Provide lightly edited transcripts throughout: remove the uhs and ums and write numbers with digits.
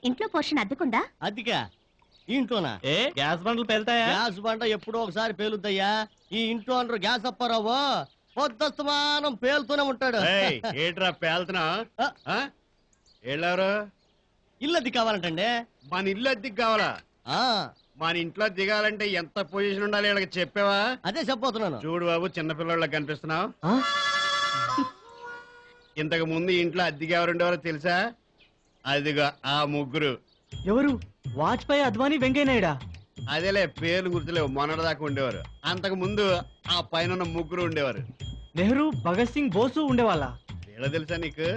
ఇంట్లో పోర్షన్ అద్దెకుందా? అద్దెకా? ఇంట్లోనా? గ్యాస్ బండ్లు పేలుతాయా? గ్యాస్ బండ ఎప్పుడో ఒకసారి పేలుద్దయ్యా. ఈ ఇంట్లో అందరూ గ్యాస్ అప్పారావు పొద్దుస్తమానం పేలుతూనే ఉంటాడు. ఏట్రా పేలుతున్నా? ఏళ్ళెవరు? ఇల్లు అద్దె కావాలంటండి. మన ఇల్లు అద్దెకి కావాలా? మన ఇంట్లో దిగాలంటే ఎంత పొజిషన్ ఉండాలి వీళ్ళకి చెప్పావా? అదే చెప్పబోతున్నాను. చూడు బాబు, చిన్నపిల్లలకు కనిపిస్తున్నావు. ఇంతకు ముందు ఇంట్లో అద్దెకి ఎవరు ఉండేవారో తెలుసా? అదిగా ఆ ముగ్గురు. ఎవరు? వాజ్పేయి, అద్వానీ, వెంకయ్యనాయుడా? అదేలే, పేర్లు గుర్తులేవు, మొన్నటిదాకా ఉండేవారు. అంతకు ముందు ఆ పైన ముగ్గురు ఉండేవారు. నెహ్రూ, భగత్ సింగ్, బోసు ఉండేవాళ్ళ? వీళ్ళ తెలుసా నీకు?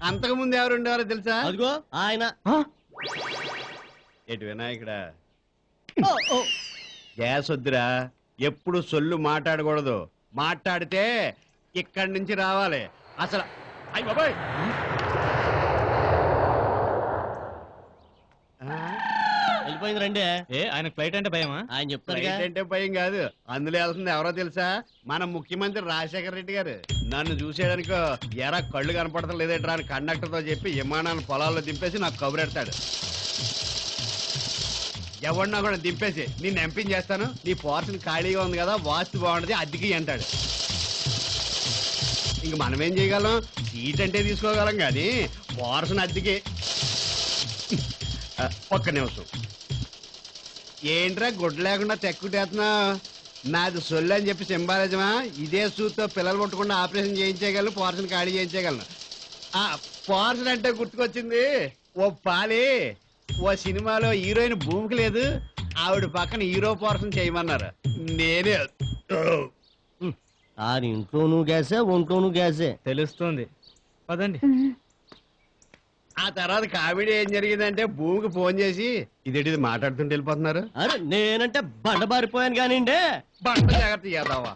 అంతకు ముందు ఎవరు ఉండేవారో తెలుసా? అదిగో ఆయన. ఎటు వినాయకుడా, గ్యాస్ వద్దురా. ఎప్పుడు సొల్లు మాట్లాడకూడదు. మాట్లాడితే ఇక్కడి నుంచి రావాలి. అసలు అయ్య బాబాయ్, వెళ్ళిపోయింది రండి. ఆయన ఫ్లైట్ అంటే భయమా? ఆయన చెప్తారు అంటే భయం కాదు. అందులో వెళ్తుంది ఎవరో తెలుసా? మన ముఖ్యమంత్రి రాజశేఖర రెడ్డి గారు. నన్ను చూసేయడానికో ఎరా కళ్ళు కనపడతాం లేదేట్రా అని కండక్టర్ తో చెప్పి విమానాన్ని పొలాల్లో దింపేసి నాకు కబురెడతాడు. ఎవరినా కూడా దింపేసి నిన్ను ఎంపించేస్తాను, నీ పోర్షన్ ఖాళీగా ఉంది కదా, వాస్తు బాగుంటది, అద్దెకి అంటాడు. ఇంక మనం ఏం చేయగలం? సీట్ అంటే తీసుకోగలం కానీ పోర్షన్ అద్దెకి. ఒక్క నిమిషం. ఏంట్రా గుడ్డు లేకుండా తెక్కుటేస్తున్నావు? నాది సొల్లు అని చెప్పి సింబాలిజమా? ఇదే సూత్తో పిల్లలు కొట్టకుండా ఆపరేషన్ చేయించేయగలను, పోర్షన్ ఖాళీ చేయించేయగలను. పోర్షన్ అంటే గుర్తుకొచ్చింది. ఓ పాలి, ఓ సినిమాలో హీరోయిన్ భూమికి లేదు, ఆవిడ పక్కన హీరో పోర్షన్ చేయమన్నారు. నేనే ఆయన ఇంట్లోనూ గ్యాసే, ఒంట్లోనూ గ్యాసే. తెలుస్తుంది, పదండి. ఆ తర్వాత కామెడీ ఏం జరిగిందంటే భూమికి ఫోన్ చేసి ఇదేంటిది మాట్లాడుతుంటే వెళ్ళిపోతున్నారు. అరే నేనంటే బండ బారిపోయాను కానివ్వండి. బండ జాగ్రత్త చేద్దావా?